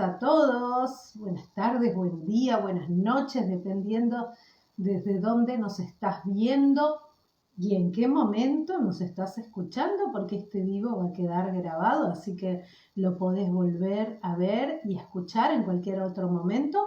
a todos, buenas tardes, buen día, buenas noches, dependiendo desde dónde nos estás viendo y en qué momento nos estás escuchando, porque este vivo va a quedar grabado, así que lo podés volver a ver y escuchar en cualquier otro momento.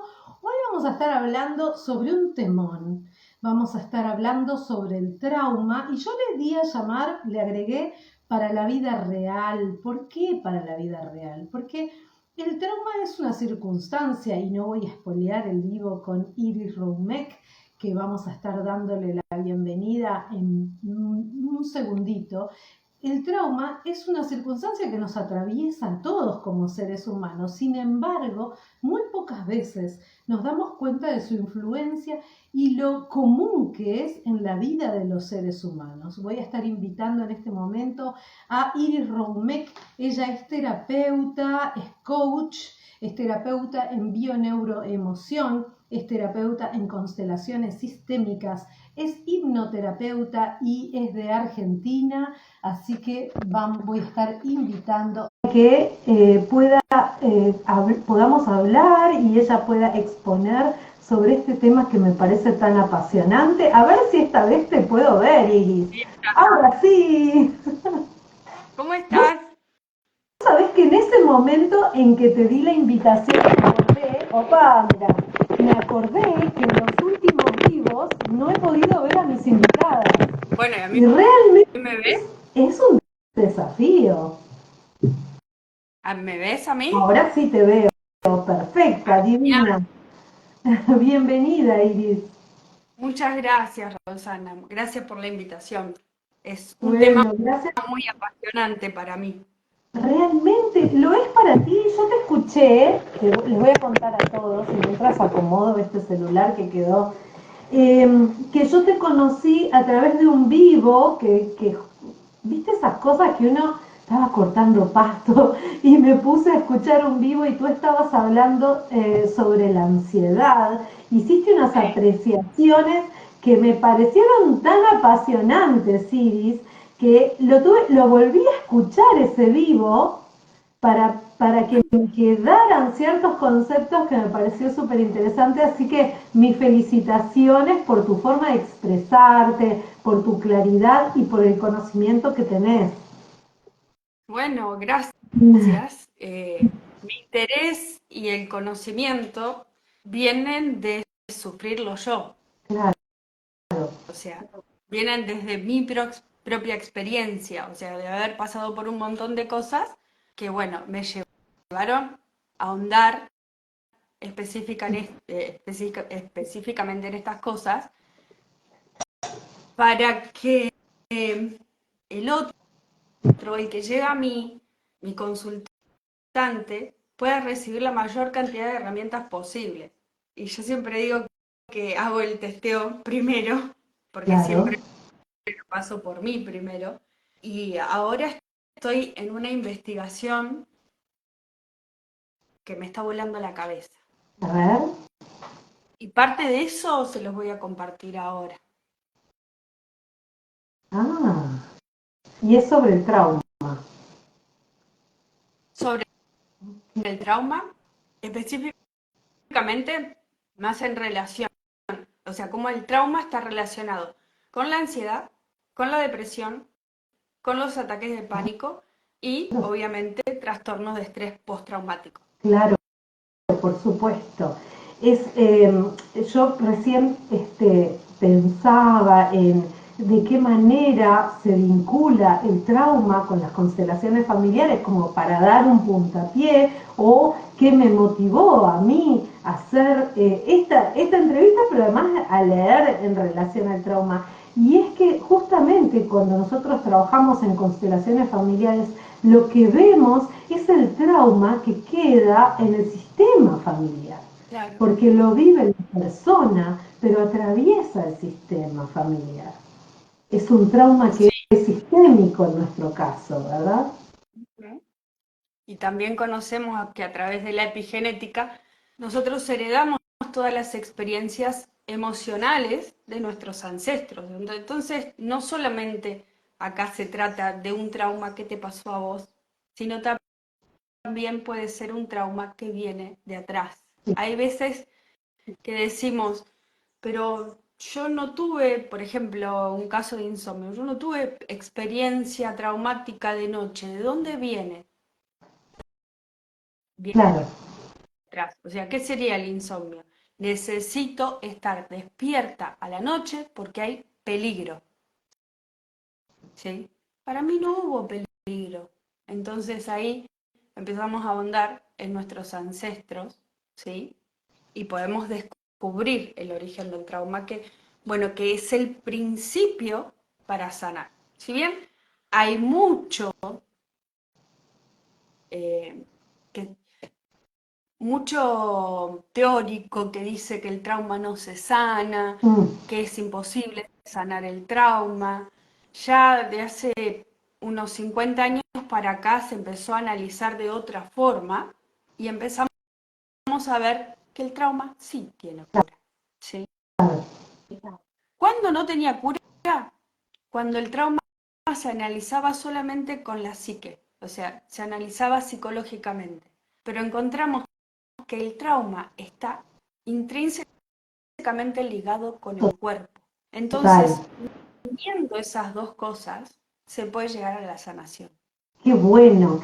Hoy vamos a estar hablando sobre un temón, vamos a estar hablando sobre el trauma y yo le di a llamar, le agregué para la vida real. ¿Por qué para la vida real? Porque el trauma es una circunstancia, y no voy a espolear el vivo con Iris Roumek, que vamos a estar dándole la bienvenida en un segundito. El trauma es una circunstancia que nos atraviesa a todos como seres humanos. Sin embargo, muy pocas veces nos damos cuenta de su influencia y lo común que es en la vida de los seres humanos. Voy a estar invitando en este momento a Iris Roumek. Ella es terapeuta, es coach, es terapeuta en bioneuroemoción, es terapeuta en constelaciones sistémicas, es hipnoterapeuta y es de Argentina, así que voy a estar invitando a que podamos hablar y ella pueda exponer sobre este tema que me parece tan apasionante. A ver si esta vez te puedo ver, Iris. Ahora sí. ¿Cómo ¿Vos estás? sabés que en ese momento en que te di la invitación me acordé que en los últimos vivos no he podido ver a mis invitadas Bueno, ¿y a mí y realmente me ves? es un desafío. ¿Me ves a mí? Ahora sí te veo, perfecta, Genial. divina. Bienvenida, Iris. Muchas gracias, Rosana. Gracias por la invitación. Es un tema Bueno, gracias. muy apasionante para mí. Realmente lo es para ti. Yo te escuché, les voy a contar a todos, y mientras acomodo este celular que quedó, que yo te conocí a través de un vivo, viste esas cosas que uno estaba cortando pasto y me puse a escuchar un vivo y tú estabas hablando sobre la ansiedad. Hiciste unas Sí. apreciaciones que me parecieron tan apasionantes, Iris, que lo volví a escuchar ese vivo para que me quedaran ciertos conceptos que me pareció súper interesante, así que mis felicitaciones por tu forma de expresarte, por tu claridad y por el conocimiento que tenés. Bueno, gracias. Mi interés y el conocimiento vienen de sufrirlo yo. Claro, O sea, vienen desde mi propia experiencia. O sea, de haber pasado por un montón de cosas que, bueno, me llevaron a ahondar específicamente en estas cosas para que el otro, el que llega a mí, mi consultante, pueda recibir la mayor cantidad de herramientas posibles. Y yo siempre digo que hago el testeo primero, porque claro. siempre lo paso por mí primero. Y ahora estoy en una investigación que me está volando la cabeza. A ver. Y parte de eso se los voy a compartir ahora. Ah, y es sobre el trauma. Sobre el trauma, específicamente más en relación, o sea, cómo el trauma está relacionado con la ansiedad, con la depresión, con los ataques de pánico y, obviamente, trastornos de estrés postraumático. Claro, por supuesto. Es, yo recién pensaba en de qué manera se vincula el trauma con las constelaciones familiares como para dar un puntapié o qué me motivó a mí a hacer esta entrevista, pero además a leer en relación al trauma. Y es que justamente cuando nosotros trabajamos en constelaciones familiares, lo que vemos es el trauma que queda en el sistema familiar, Claro. porque lo vive la persona, pero atraviesa el sistema familiar. Es un trauma que Sí. es sistémico en nuestro caso, ¿verdad? Y también conocemos que a través de la epigenética nosotros heredamos todas las experiencias emocionales de nuestros ancestros. Entonces, no solamente acá se trata de un trauma que te pasó a vos, sino también puede ser un trauma que viene de atrás. Hay veces que decimos, pero yo no tuve, por ejemplo, un caso de insomnio, yo no tuve experiencia traumática de noche. ¿De dónde viene? Viene Claro, de atrás. O sea, ¿qué sería el insomnio? Necesito estar despierta a la noche porque hay peligro. ¿Sí? Para mí no hubo peligro. Entonces ahí empezamos a ahondar en nuestros ancestros, ¿sí? Y podemos descubrir el origen del trauma, que, bueno, que es el principio para sanar. Si bien hay mucho, eh, que, mucho teórico que dice que el trauma no se sana, que es imposible sanar el trauma, ya de hace unos 50 años para acá se empezó a analizar de otra forma y empezamos a ver que el trauma sí tiene cura. ¿Sí? ¿Cuándo no tenía cura? Cuando el trauma se analizaba solamente con la psique, o sea, se analizaba psicológicamente. Pero encontramos que el trauma está intrínsecamente ligado con el cuerpo. total. Entonces, viendo esas dos cosas, se puede llegar a la sanación. Qué bueno,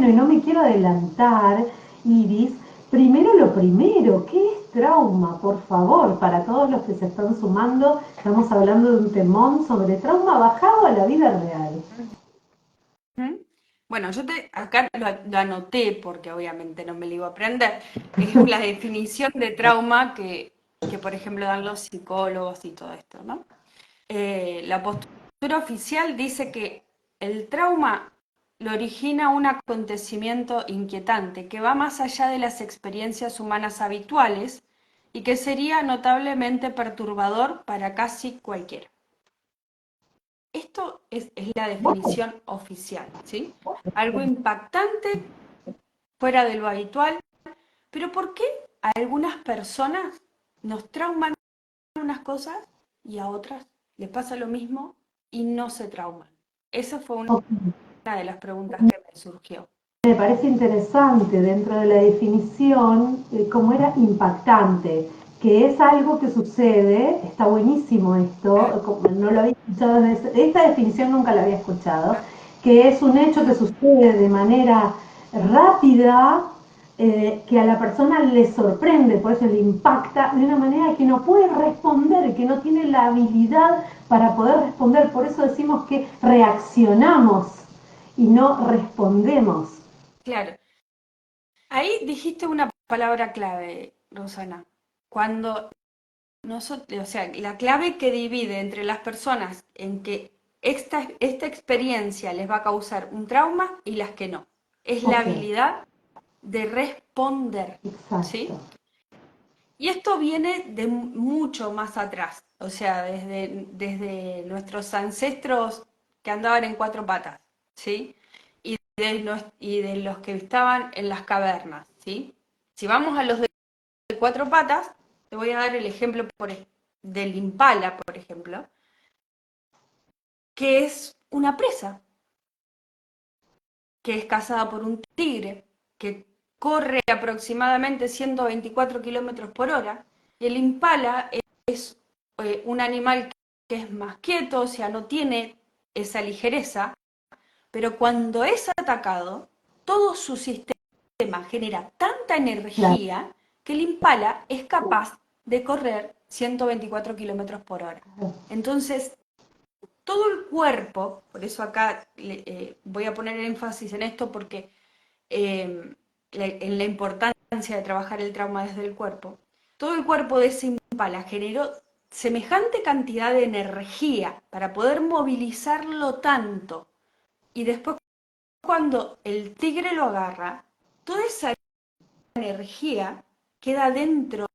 y no me quiero adelantar, Iris. Primero lo primero, ¿qué es trauma? Por favor, para todos los que se están sumando, estamos hablando de un temón sobre trauma bajado a la vida real. ¿Mm? Bueno, acá lo anoté porque obviamente no me lo iba a aprender. Es la definición de trauma que, por ejemplo, dan los psicólogos y todo esto, ¿no? La postura oficial dice que el trauma lo origina un acontecimiento inquietante que va más allá de las experiencias humanas habituales y que sería notablemente perturbador para casi cualquiera. Esto es la Bueno, definición oficial, ¿sí? Algo impactante, fuera de lo habitual, pero ¿por qué a algunas personas nos trauman unas cosas y a otras les pasa lo mismo y no se trauman? Esa fue una de las preguntas que me surgió. me parece interesante dentro de la definición cómo era impactante, que es algo que sucede, está buenísimo esto, no lo había escuchado, esta definición nunca la había escuchado, que es un hecho que sucede de manera rápida, que a la persona le sorprende, por eso le impacta de una manera que no puede responder, que no tiene la habilidad para poder responder, por eso decimos que reaccionamos y no respondemos. Claro, ahí dijiste una palabra clave, Rosana. Cuando nosotros, o sea, la clave que divide entre las personas en que esta experiencia les va a causar un trauma y las que no, es la Ok, habilidad de responder, exacto. ¿sí? Y esto viene de mucho más atrás, o sea, desde nuestros ancestros que andaban en cuatro patas, ¿sí? Y de los que estaban en las cavernas, ¿sí? Si vamos a los de cuatro patas, te voy a dar el ejemplo del impala, por ejemplo, que es una presa, que es cazada por un tigre, que corre aproximadamente 124 kilómetros por hora, y el impala es un animal que es más quieto, o sea, no tiene esa ligereza, pero cuando es atacado, todo su sistema genera tanta Claro, energía que el impala es capaz de correr 124 kilómetros por hora. Entonces, todo el cuerpo, por eso acá voy a poner énfasis en esto porque en la importancia de trabajar el trauma desde el cuerpo, todo el cuerpo de ese impala generó semejante cantidad de energía para poder movilizarlo tanto y después cuando el tigre lo agarra, toda esa energía queda dentro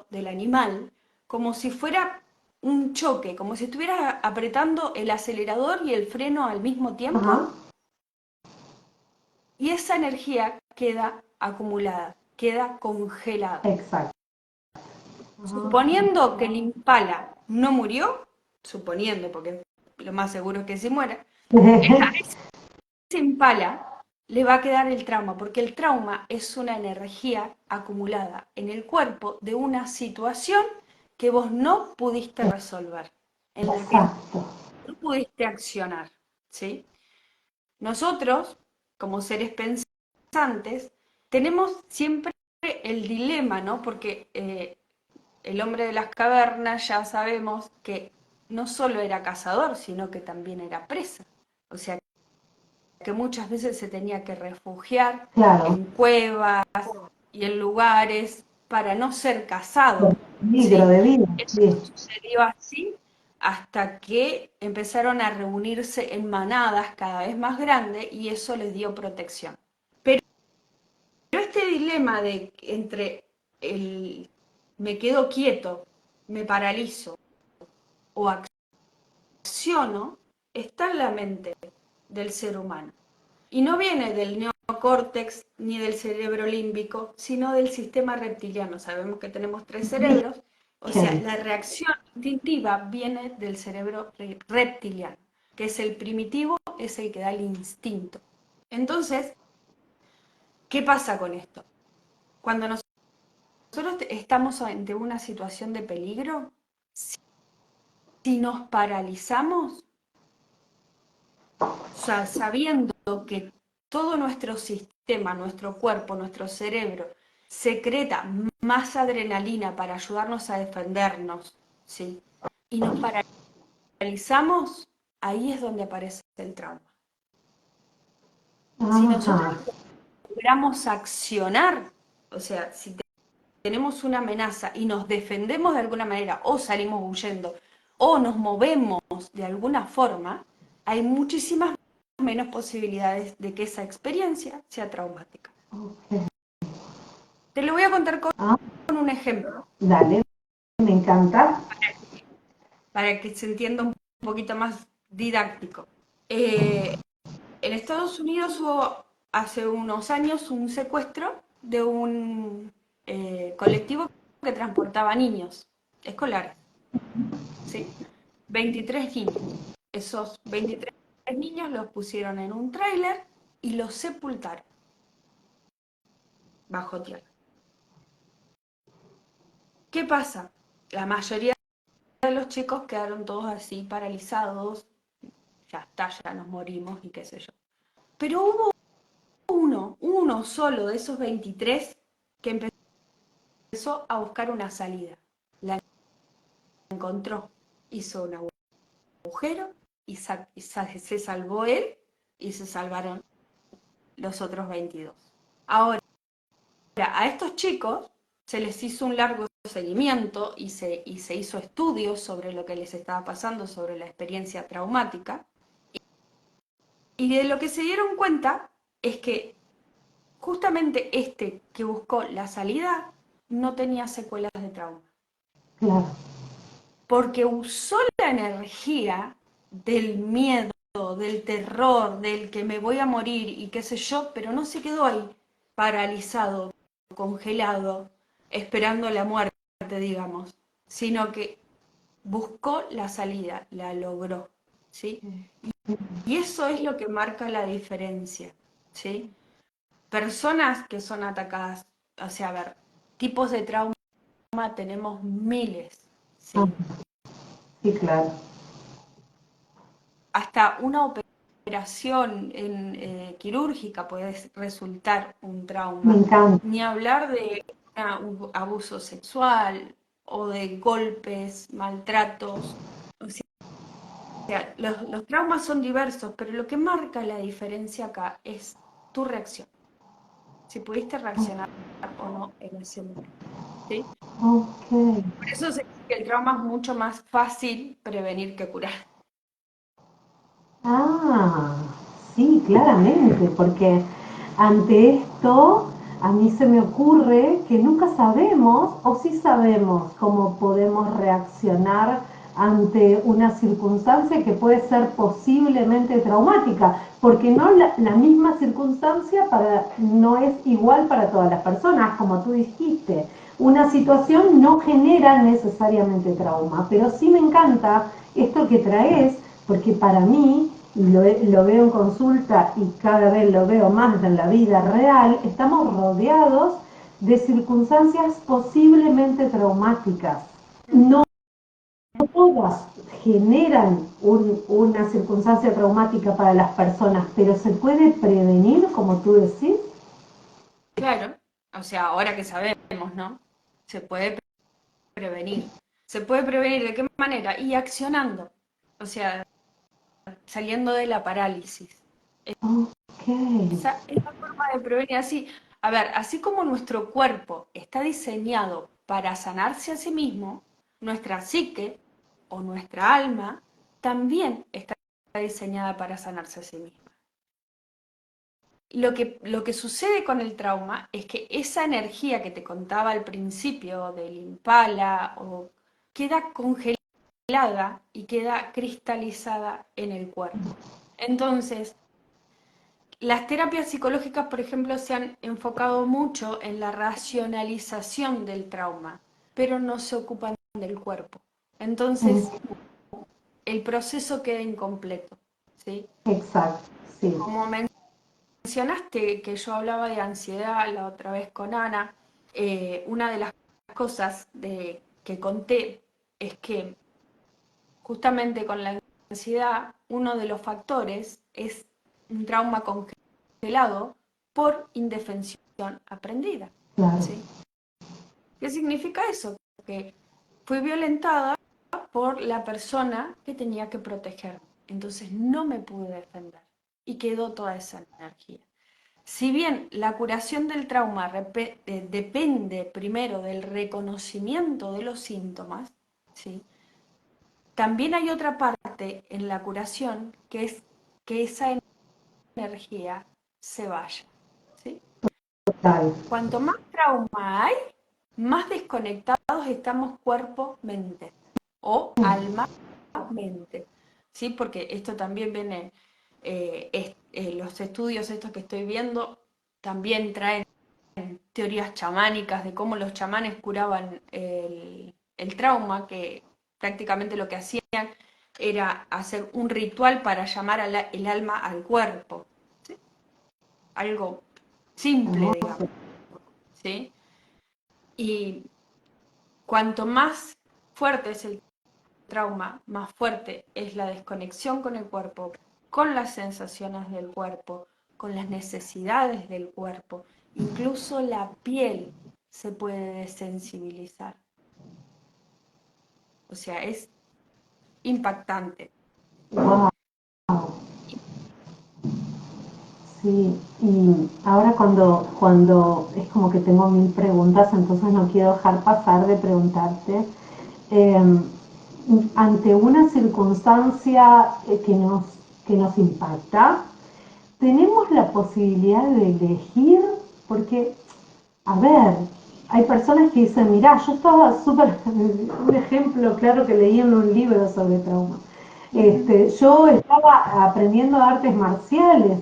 del animal como si fuera un choque, como si estuviera apretando el acelerador y el freno al mismo ajá, tiempo, y esa energía queda acumulada, queda congelada. exacto. Suponiendo que el impala no murió, suponiendo, porque lo más seguro es que se muera, ese impala le va a quedar el trauma, porque el trauma es una energía acumulada en el cuerpo de una situación que vos no pudiste resolver, en la que Exacto. no pudiste accionar, ¿sí? Nosotros, como seres pensantes, tenemos siempre el dilema, ¿no? Porque el hombre de las cavernas ya sabemos que no solo era cazador, sino que también era presa. O sea, que muchas veces se tenía que refugiar Claro. en cuevas y en lugares para no ser cazado, Peligro ¿sí? de vida, Eso sí. sucedió así hasta que empezaron a reunirse en manadas cada vez más grandes y eso les dio protección. Pero este dilema de entre el me quedo quieto, me paralizo o acciono está en la mente del ser humano. Y no viene del neocórtex ni del cerebro límbico, sino del sistema reptiliano. Sabemos que tenemos 3 cerebros, o sea, Bien. la reacción instintiva viene del cerebro reptiliano, que es el primitivo, es el que da el instinto. Entonces, ¿qué pasa con esto? Cuando nosotros estamos ante una situación de peligro, si nos paralizamos, o sea, sabiendo que todo nuestro sistema, nuestro cuerpo, nuestro cerebro, secreta más adrenalina para ayudarnos a defendernos, ¿sí? Y nos paralizamos, ahí es donde aparece el trauma. Si nosotros Ajá. logramos accionar, o sea, si tenemos una amenaza y nos defendemos de alguna manera, o salimos huyendo, o nos movemos de alguna forma, hay muchísimas menos posibilidades de que esa experiencia sea traumática. Ok. Te lo voy a contar con Ah, un ejemplo dale, me encanta. para que se entienda un poquito más didáctico. Eh, en Estados Unidos hubo hace unos años un secuestro de un colectivo que transportaba niños escolares, ¿sí? 23 niños. Esos 23 niños los pusieron en un tráiler y los sepultaron bajo tierra. ¿Qué pasa? La mayoría de los chicos quedaron todos así paralizados, ya está, ya nos morimos y qué sé yo. Pero hubo uno solo de esos 23 que empezó a buscar una salida. La encontró, hizo un agujero y se salvó él y se salvaron los otros 22. Ahora, a estos chicos se les hizo un largo seguimiento y se hizo estudios sobre lo que les estaba pasando, sobre la experiencia traumática, y de lo que se dieron cuenta es que justamente este que buscó la salida no tenía secuelas de trauma, Claro. porque usó la energía del miedo, del terror, del que me voy a morir y qué sé yo, pero no se quedó ahí paralizado, congelado, esperando la muerte, digamos, sino que buscó la salida, la logró, ¿sí? Y eso es lo que marca la diferencia, ¿sí? Personas que son atacadas, o sea, a ver, tipos de trauma tenemos miles, Ah, ¿sí? sí, claro. Hasta una operación quirúrgica puede resultar un Me trauma. encanta. Ni hablar de un abuso sexual o de golpes, maltratos. O sea, los traumas son diversos, pero lo que marca la diferencia acá es tu reacción. Si pudiste reaccionar o no en ese momento. ¿Sí? Ok. Por eso se dice que el trauma es mucho más fácil prevenir que curar. Ah, sí, claramente, porque ante esto a mí se me ocurre que nunca sabemos o sí sabemos cómo podemos reaccionar ante una circunstancia que puede ser posiblemente traumática, porque no la misma circunstancia no es igual para todas las personas, como tú dijiste. Una situación no genera necesariamente trauma, pero sí me encanta esto que traes, porque para mí y lo veo en consulta y cada vez lo veo más en la vida real, estamos rodeados de circunstancias posiblemente traumáticas. No todas generan una circunstancia traumática para las personas, pero se puede prevenir, como tú decís. Claro, o sea, ahora que sabemos, ¿no? Se puede prevenir. ¿Se puede prevenir de qué manera? Y accionando, o sea, saliendo de la parálisis. Ok. Esa forma de prevenir así, a ver, así como nuestro cuerpo está diseñado para sanarse a sí mismo, nuestra psique o nuestra alma también está diseñada para sanarse a sí misma. Lo que sucede con el trauma es que esa energía que te contaba al principio del impala queda congelada y queda cristalizada en el cuerpo. Entonces, las terapias psicológicas, por ejemplo, se han enfocado mucho en la racionalización del trauma, pero no se ocupan del cuerpo. Entonces, el proceso queda incompleto, ¿sí? Exacto, sí. Como mencionaste que yo hablaba de ansiedad la otra vez con Ana, una de las cosas que conté es que justamente con la ansiedad, uno de los factores es un trauma congelado por indefensión aprendida. Claro. ¿Sí? ¿Qué significa eso? Que fui violentada por la persona que tenía que protegerme. Entonces no me pude defender y quedó toda esa energía. Si bien la curación del trauma depende primero del reconocimiento de los síntomas, ¿sí? También hay otra parte en la curación que es que esa energía se vaya, ¿sí? Total. Cuanto más trauma hay, más desconectados estamos cuerpo-mente o alma-mente, ¿sí? Porque esto también viene, los estudios estos que estoy viendo también traen teorías chamánicas de cómo los chamanes curaban el trauma, que prácticamente lo que hacían era hacer un ritual para llamar el alma al cuerpo, ¿sí? Algo simple, digamos, Hermoso. ¿sí? Y cuanto más fuerte es el trauma, más fuerte es la desconexión con el cuerpo, con las sensaciones del cuerpo, con las necesidades del cuerpo. Incluso la piel se puede desensibilizar. O sea, es impactante. Wow. Sí, y ahora cuando es como que tengo mil preguntas, entonces no quiero dejar pasar de preguntarte, eh, ante una circunstancia que nos impacta, ¿tenemos la posibilidad de elegir? Porque, a ver, hay personas que dicen, mirá, yo estaba súper, un ejemplo claro que leí en un libro sobre trauma. Yo estaba aprendiendo artes marciales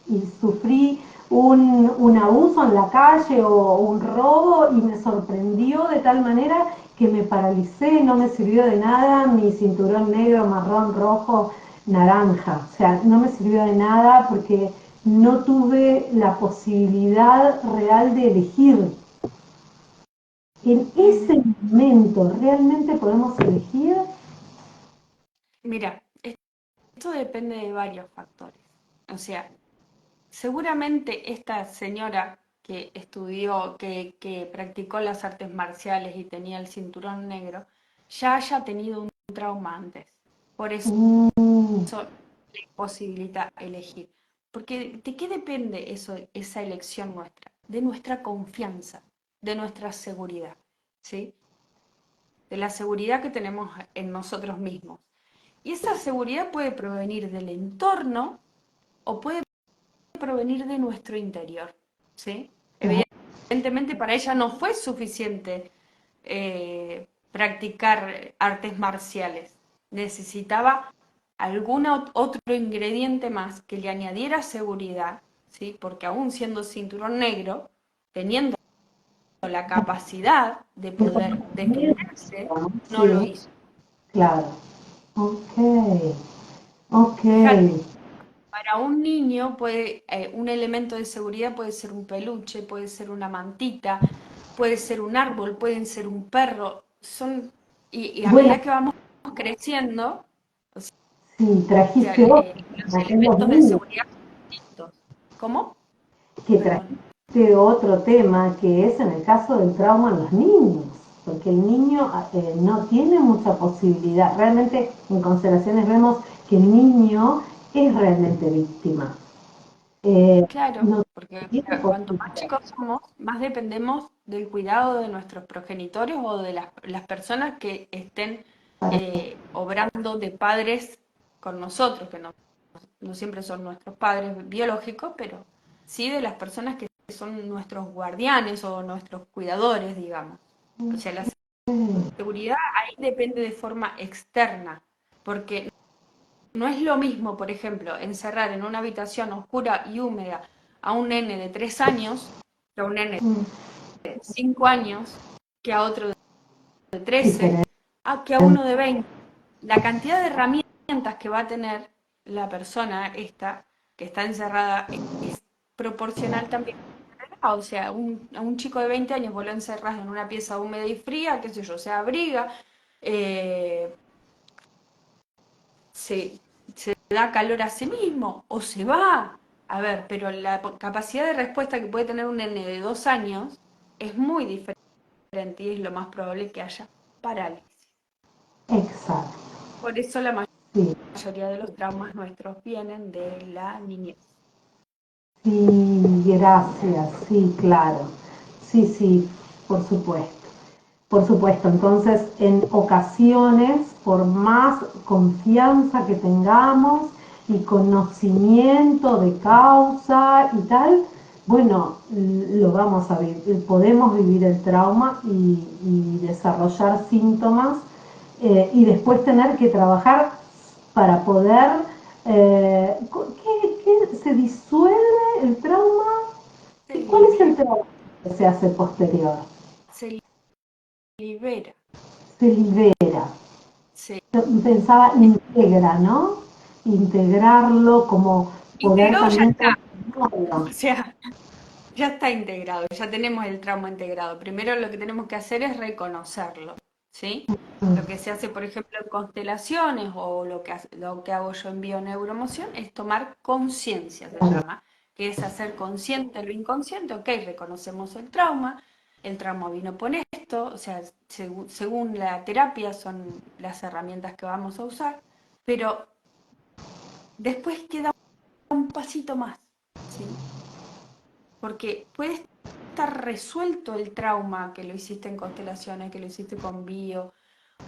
y sufrí un abuso en la calle o un robo y me sorprendió de tal manera que me paralicé, no me sirvió de nada mi cinturón negro, marrón, rojo, naranja. O sea, no me sirvió de nada porque no tuve la posibilidad real de elegir. En ese momento, ¿realmente podemos elegir? Mira, esto depende de varios factores. O sea, seguramente esta señora que estudió, que practicó las artes marciales y tenía el cinturón negro, ya haya tenido un trauma antes. Por eso Mm, le posibilita elegir. Porque ¿de qué depende eso, esa elección nuestra? De nuestra confianza, de nuestra seguridad, ¿sí? De la seguridad que tenemos en nosotros mismos. Y esa seguridad puede provenir del entorno o puede provenir de nuestro interior, ¿sí? claro. Evidentemente para ella no fue suficiente practicar artes marciales. Necesitaba algún otro ingrediente más que le añadiera seguridad, ¿sí? Porque aún siendo cinturón negro, teniendo la capacidad de Esa poder defenderse, no lo sí, hizo. claro. Ok. Ok, Fíjate, para un niño puede, un elemento de seguridad puede ser un peluche, puede ser una mantita, puede ser un árbol, pueden ser un perro. Y a bueno, medida que vamos creciendo, o si sea, trajiste otro, los aquellos elementos de niños, seguridad son distintos. ¿Cómo? que Perdón. trajiste otro tema que es en el caso del trauma en los niños, porque el niño no tiene mucha posibilidad. Realmente en constelaciones vemos que el niño es realmente víctima. Claro, No porque tiene cuanto más posibilidad. chicos somos, más dependemos del cuidado de nuestros progenitores o de las personas que estén obrando de padres con nosotros, que no siempre son nuestros padres biológicos, pero sí de las personas que son nuestros guardianes o nuestros cuidadores, digamos. O sea, la seguridad ahí depende de forma externa, porque no es lo mismo, por ejemplo, encerrar en una habitación oscura y húmeda a un nene de 3 años que a un nene Mm, de 5 años, que a otro de 13, diferente. que a uno de 20. La cantidad de herramientas que va a tener la persona esta que está encerrada es proporcional también. O sea, a un chico de 20 años vos lo encerrás en una pieza húmeda y fría, qué sé yo, se abriga, eh, se da calor a sí mismo o se va. A ver, pero la capacidad de respuesta que puede tener un nene de 2 años es muy diferente y es lo más probable que haya parálisis. Exacto. Por eso la Sí, mayoría de los traumas nuestros vienen de la niñez. sí, gracias, sí, claro. Sí, sí, por supuesto. Por supuesto, entonces en ocasiones, por más confianza que tengamos y conocimiento de causa y tal, bueno, lo vamos a vivir, podemos vivir el trauma y desarrollar síntomas y después tener que trabajar para poder... ¿qué se disuelve el trauma? Se ¿Cuál es el libera, trauma que se hace posterior? se libera, Se libera. se Yo pensaba integra, ¿no? Integrarlo como poder integró, ya también está. transformarlo. O sea, ya está integrado, ya tenemos el trauma integrado. Primero lo que tenemos que hacer es reconocerlo, ¿sí? Lo que se hace, por ejemplo, en constelaciones o lo que hago yo en bioneuromoción es tomar conciencia, se Claro. llama, que es hacer consciente lo inconsciente. Ok, reconocemos el trauma vino por esto, o sea, según la terapia son las herramientas que vamos a usar, pero después queda un pasito más, ¿sí? Porque puede estar resuelto el trauma que lo hiciste en constelaciones, que lo hiciste con bio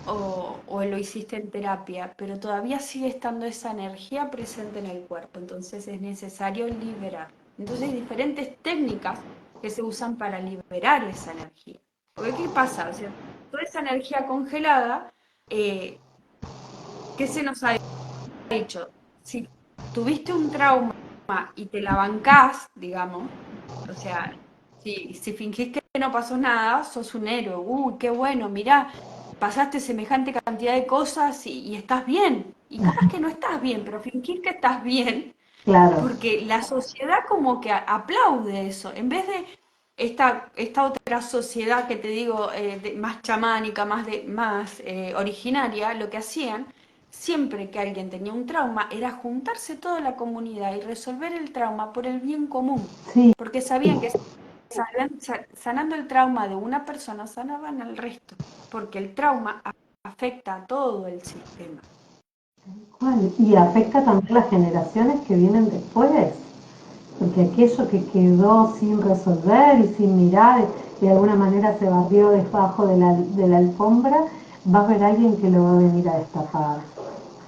o lo hiciste en terapia, pero todavía sigue estando esa energía presente en el cuerpo, entonces es necesario liberar. Entonces hay diferentes técnicas que se usan para liberar esa energía. Porque ¿qué pasa? O sea, toda esa energía congelada, eh, ¿qué se nos ha dicho? Si tuviste un trauma y te la bancás, digamos, o sea, si fingís que no pasó nada, sos un héroe. Uy, qué bueno, mirá, pasaste semejante cantidad de cosas y estás bien. Y capaz que no estás bien, pero fingir que estás bien, Claro. porque la sociedad como que aplaude eso. En vez de esta otra sociedad que te digo, más chamánica, más originaria, lo que hacían, siempre que alguien tenía un trauma, era juntarse toda la comunidad y resolver el trauma por el bien común, Sí, porque sabían que sanando el trauma de una persona, sanaban al resto, porque el trauma afecta a todo el sistema. ¿cuál? Y afecta también a las generaciones que vienen después, porque aquello que quedó sin resolver y sin mirar y de alguna manera se barrió debajo de la alfombra, va a haber alguien que lo va a venir a destapar.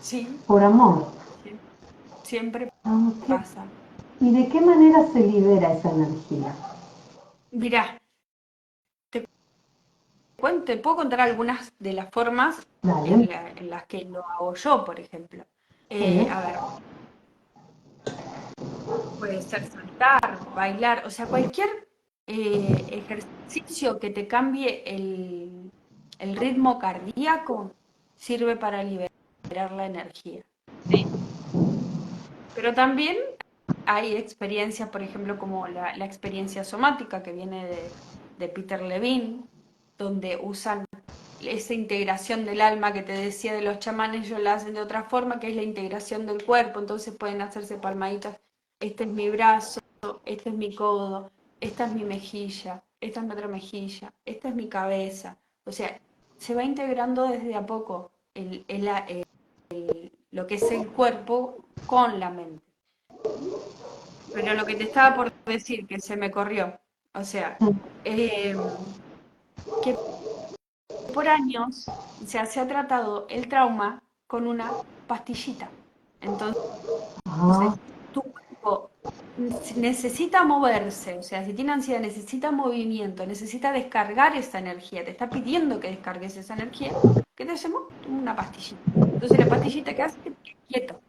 Sí, Por amor. siempre Aunque, pasa. ¿y de qué manera se libera esa energía? Mirá, te puedo contar algunas de las formas Dale. en las que lo hago yo, por ejemplo. Sí. A ver, puede ser saltar, bailar, o sea, cualquier ejercicio que te cambie el ritmo cardíaco sirve para liberar la energía. ¿Sí? Pero también hay experiencias, por ejemplo, como la experiencia somática que viene de Peter Levine, donde usan esa integración del alma que te decía de los chamanes, ellos la hacen de otra forma, que es la integración del cuerpo, entonces pueden hacerse palmaditas, este es mi brazo, este es mi codo, esta es mi mejilla, esta es mi otra mejilla, esta es mi cabeza, o sea, se va integrando desde a poco lo que es el cuerpo con la mente. Pero lo que te estaba por decir, que se me corrió, o sea, eh, que por años se ha tratado el trauma con una pastillita. Entonces, Ah, tu cuerpo necesita moverse, o sea, si tiene ansiedad, necesita movimiento, necesita descargar esa energía, te está pidiendo que descargues esa energía, ¿qué te hacemos? Una pastillita. Entonces, la pastillita que hace es que te quede quieto.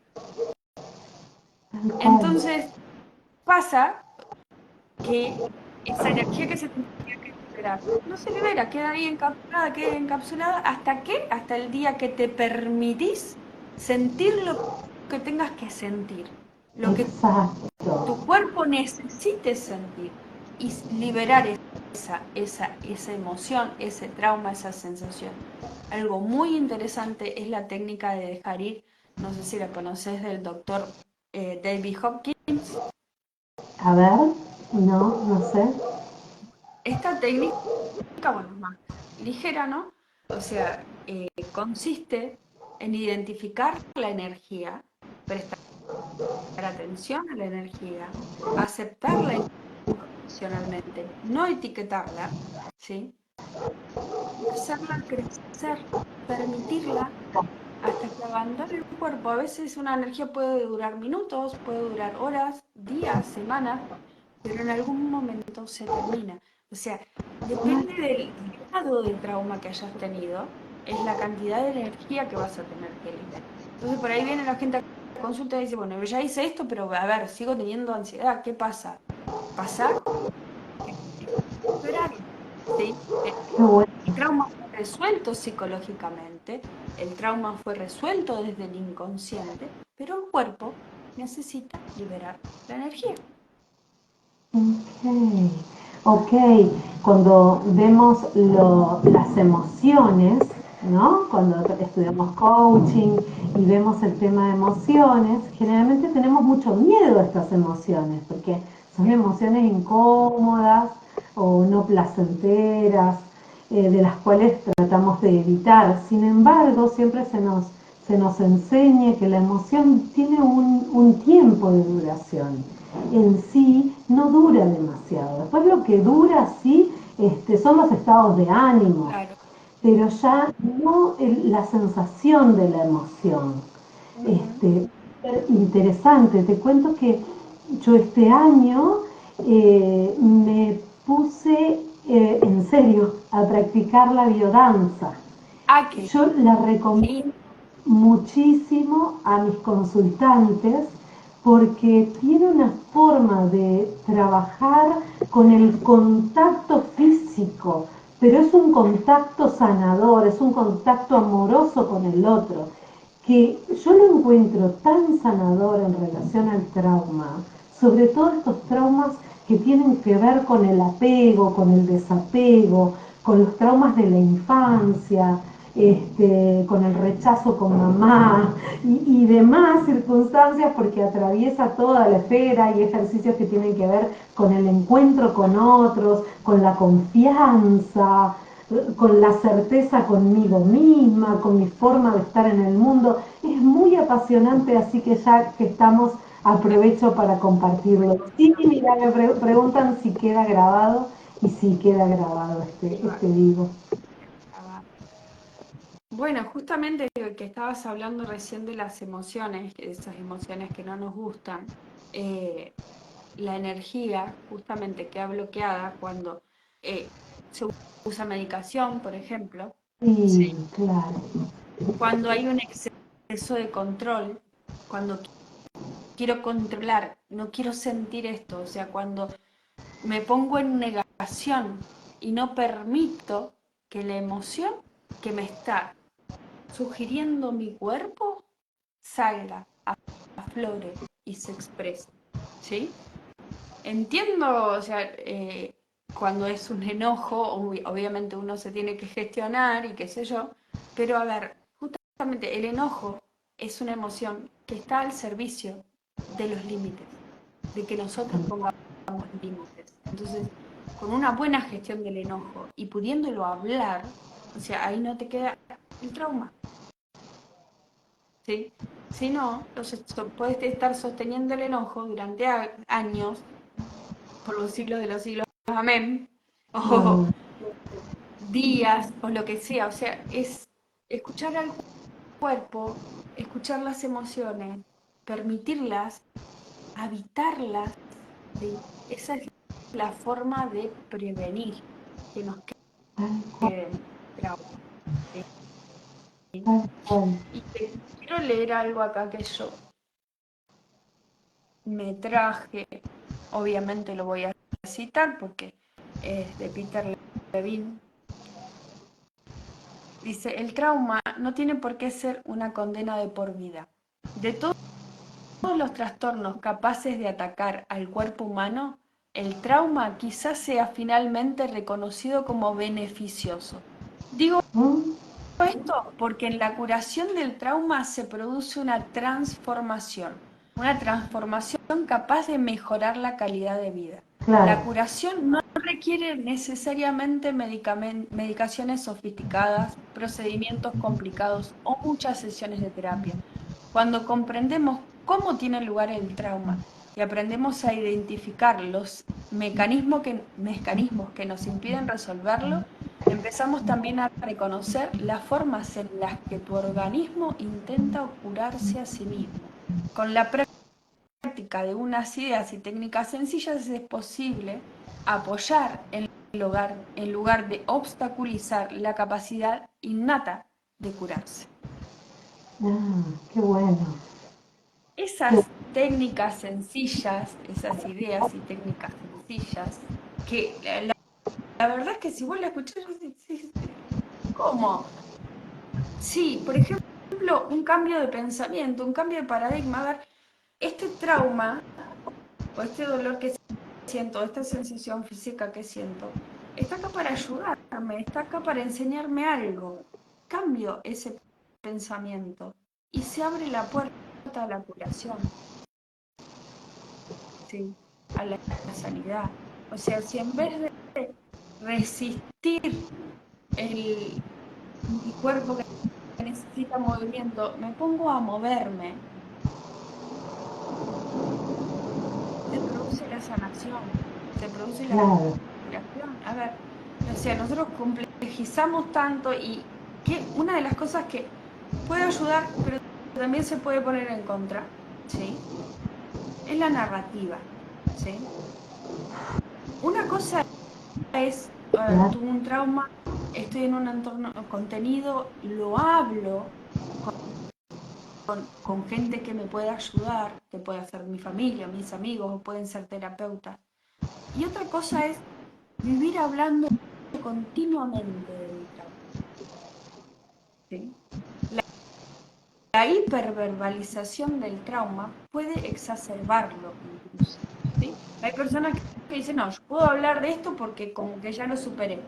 tal cual. Entonces, pasa que esa energía que se tendría que liberar no se libera, queda encapsulada, ¿hasta qué? Hasta el día que te permitís sentir lo que tengas que sentir, lo que Exacto. tu cuerpo necesite sentir y liberar esa emoción, ese trauma, esa sensación. Algo muy interesante es la técnica de dejar ir, no sé si la conoces del doctor David Hopkins. A ver, no, no sé. Esta técnica, bueno, es más ligera, ¿no? O sea, consiste en identificar la energía, prestar atención a la energía, aceptarla incondicionalmente, no etiquetarla, ¿sí? Y hacerla crecer, permitirla hasta que abandone el cuerpo. A veces una energía puede durar minutos, puede durar horas, días, semanas, pero en algún momento se termina. O sea, depende del grado de trauma que hayas tenido, es la cantidad de energía que vas a tener que liberar. Entonces por ahí viene la gente a consulta y dice, bueno, yo ya hice esto, pero a ver, sigo teniendo ansiedad, ¿qué pasa? Pasa que liberarlo, ¿sí? Qué bueno. El trauma fue resuelto psicológicamente, el trauma fue resuelto desde el inconsciente, pero el cuerpo necesita liberar la energía. Ok, ok. Cuando vemos las emociones, ¿no? Cuando estudiamos coaching y vemos el tema de emociones, generalmente tenemos mucho miedo a estas emociones, porque son emociones incómodas o no placenteras, de las cuales tratamos de evitar. Sin embargo, siempre se nos enseña que la emoción tiene un tiempo de duración. En sí no dura demasiado. Después lo que dura sí son los estados de ánimo, Claro. pero ya no la sensación de la emoción. Ujú. Este, interesante, te cuento que yo este año me puse en serio a practicar la biodanza. Ah, qué Yo la recomiendo lindo. muchísimo a mis consultantes porque tiene una forma de trabajar con el contacto físico, pero es un contacto sanador, es un contacto amoroso con el otro, que yo lo encuentro tan sanador en relación al trauma, sobre todo estos traumas que tienen que ver con el apego, con el desapego, con los traumas de la infancia, con el rechazo con mamá y demás circunstancias, porque atraviesa toda la esfera y ejercicios que tienen que ver con el encuentro con otros, con la confianza, con la certeza conmigo misma, con mi forma de estar en el mundo. Es muy apasionante, así que ya que estamos, aprovecho para compartirlo. Sí, mira, me preguntan si queda grabado y si queda grabado este vivo. Bueno, justamente lo que estabas hablando recién de las emociones, esas emociones que no nos gustan, eh, la energía justamente queda bloqueada cuando se usa medicación, por ejemplo, Sí, ¿sí? claro. Cuando hay un exceso de control, cuando quiero controlar, no quiero sentir esto, o sea, cuando me pongo en negación y no permito que la emoción que me está sugiriendo mi cuerpo salga, aflore. y se expresa, ¿sí? Entiendo, o sea, cuando es un enojo, obviamente uno se tiene que gestionar y qué sé yo, pero a ver, justamente el enojo es una emoción que está al servicio de los límites, de que nosotros pongamos límites. Entonces, con una buena gestión del enojo y pudiéndolo hablar, o sea, ahí no te queda el trauma, ¿sí? Si no, entonces puedes estar sosteniendo el enojo durante años, por los siglos de los siglos, amén, o días, o lo que sea, es escuchar al cuerpo, escuchar las emociones, permitirlas, habitarlas, ¿sí? Esa es la forma de prevenir que nos queden traumas. ¿Sí? Y te quiero leer algo acá que yo me traje, obviamente lo voy a citar porque es de Peter Levine. Dice, el trauma no tiene por qué ser una condena de por vida. De todos los trastornos capaces de atacar al cuerpo humano, el trauma quizás sea finalmente reconocido como beneficioso. Digo esto porque en la curación del trauma se produce una transformación capaz de mejorar la calidad de vida. Claro. La curación no requiere necesariamente medicaciones sofisticadas, procedimientos complicados o muchas sesiones de terapia. Cuando comprendemos cómo tiene lugar el trauma y aprendemos a identificar los mecanismos que nos impiden resolverlo, empezamos también a reconocer las formas en las que tu organismo intenta curarse a sí mismo. Con la práctica de unas ideas y técnicas sencillas es posible apoyar en lugar de obstaculizar la capacidad innata de curarse. Qué bueno. Esas técnicas sencillas, esas ideas y técnicas sencillas, que la verdad es que si vos la escuchás, ¿cómo? Sí, por ejemplo, un cambio de pensamiento, un cambio de paradigma. A ver, este trauma o este dolor que siento, esta sensación física que siento, está acá para ayudarme, está acá para enseñarme algo. Cambio ese pensamiento y se abre la puerta a la curación, ¿sí? A la sanidad. O sea, si en vez de resistir mi cuerpo que necesita movimiento, me pongo a moverme, se produce la sanación, se produce la curación. A ver, o sea, nosotros complejizamos tanto y que una de las cosas que puede ayudar, pero también se puede poner en contra, ¿sí? Es la narrativa, ¿sí? Una cosa es, tuve un trauma, estoy en un entorno contenido, lo hablo con gente que me puede ayudar, que puede ser mi familia, mis amigos, o pueden ser terapeutas. Y otra cosa es vivir hablando continuamente de mi trauma. ¿Sí? La hiperverbalización del trauma puede exacerbarlo incluso. ¿Sí? Hay personas que dicen, no, yo puedo hablar de esto porque como que ya lo superé.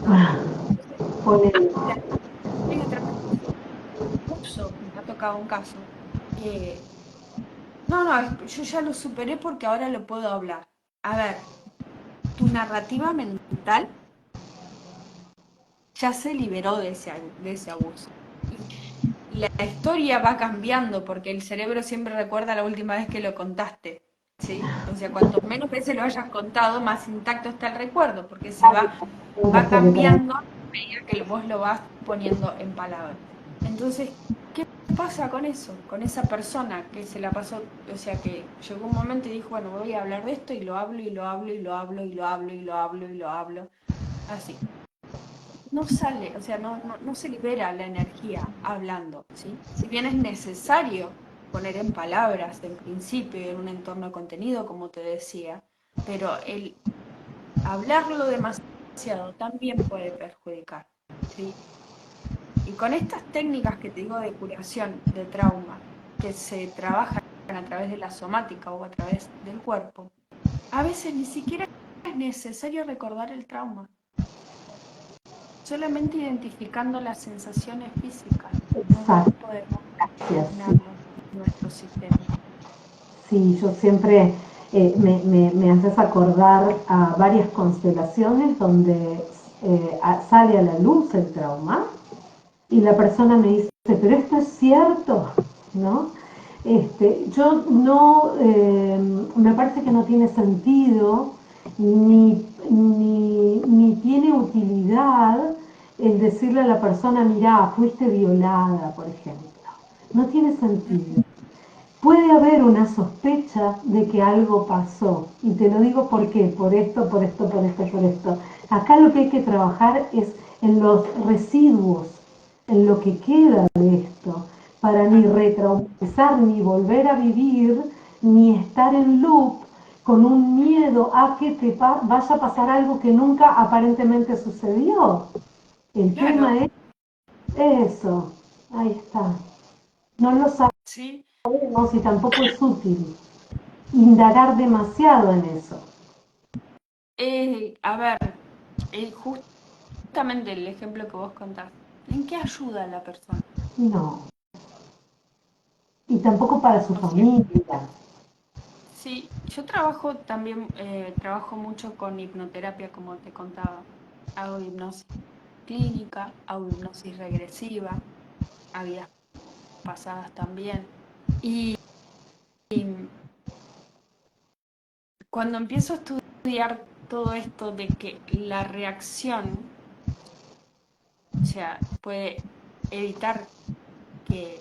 ¿No? Hay otra curso, me ha tocado un caso. No, yo ya lo superé porque ahora lo puedo hablar. A ver, tu narrativa mental ya se liberó de ese abuso. Y la historia va cambiando porque el cerebro siempre recuerda la última vez que lo contaste. ¿Sí? O sea, cuanto menos veces lo hayas contado, más intacto está el recuerdo, porque va cambiando a medida que vos lo vas poniendo en palabras. Entonces, ¿qué pasa con eso? Con esa persona que se la pasó, o sea, que llegó un momento y dijo, bueno, voy a hablar de esto y lo hablo y lo hablo y lo hablo y lo hablo y lo hablo y lo hablo. Así. No sale, o sea, no se libera la energía hablando, ¿sí? Si bien es necesario poner en palabras en principio en un entorno de contenido, como te decía, pero el hablarlo demasiado también puede perjudicar, ¿sí? Y con estas técnicas que te digo de curación de trauma, que se trabajan a a través de la somática o a través del cuerpo, a veces ni siquiera es necesario recordar el trauma. Solamente identificando las sensaciones físicas, nosotros Exacto. podemos Gracias. eliminarlo en nuestro sistema. Sí, yo siempre me haces acordar a varias constelaciones donde sale a la luz el trauma y la persona me dice, pero esto es cierto, ¿no? Yo no, me parece que no tiene sentido ni tiene utilidad el decirle a la persona, mirá, fuiste violada, por ejemplo. No tiene sentido. Puede haber una sospecha de que algo pasó. Y te lo digo por qué, por esto, por esto, por esto, por esto. Acá lo que hay que trabajar es en los residuos, en lo que queda de esto, para ni retraumatizar, ni volver a vivir, ni estar en loop con un miedo a que te vaya a pasar algo que nunca aparentemente sucedió. El Claro, tema es eso. Ahí está. No lo sí. sabemos y tampoco es útil indagar demasiado en eso. A ver, justamente el ejemplo que vos contás, ¿en qué ayuda a la persona? No. Y tampoco para su O sea, familia. sí, yo trabajo también, trabajo mucho con hipnoterapia, como te contaba. Hago hipnosis clínica, hago hipnosis regresiva, a vidas pasadas también. Y cuando empiezo a estudiar todo esto de que la reacción, o sea, puede evitar que,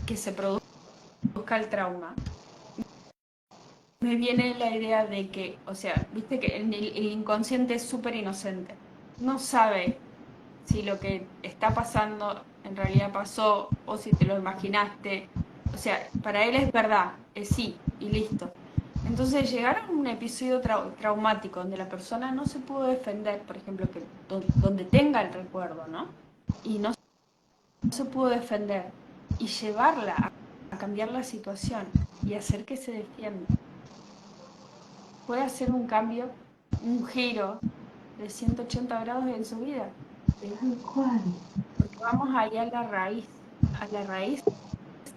que se produzca el trauma, me viene la idea de que, o sea, viste que el inconsciente es súper inocente. No sabe si lo que está pasando en realidad pasó o si te lo imaginaste. O sea, para él es verdad, es sí y listo. Entonces, llegar a un episodio traumático donde la persona no se pudo defender, por ejemplo, que donde tenga el recuerdo, ¿no? Y no se pudo defender, y llevarla a cambiar la situación y hacer que se defienda, puede hacer un cambio, un giro de 180 grados en su vida, ¿sí? Tal cual. Porque vamos ahí a la raíz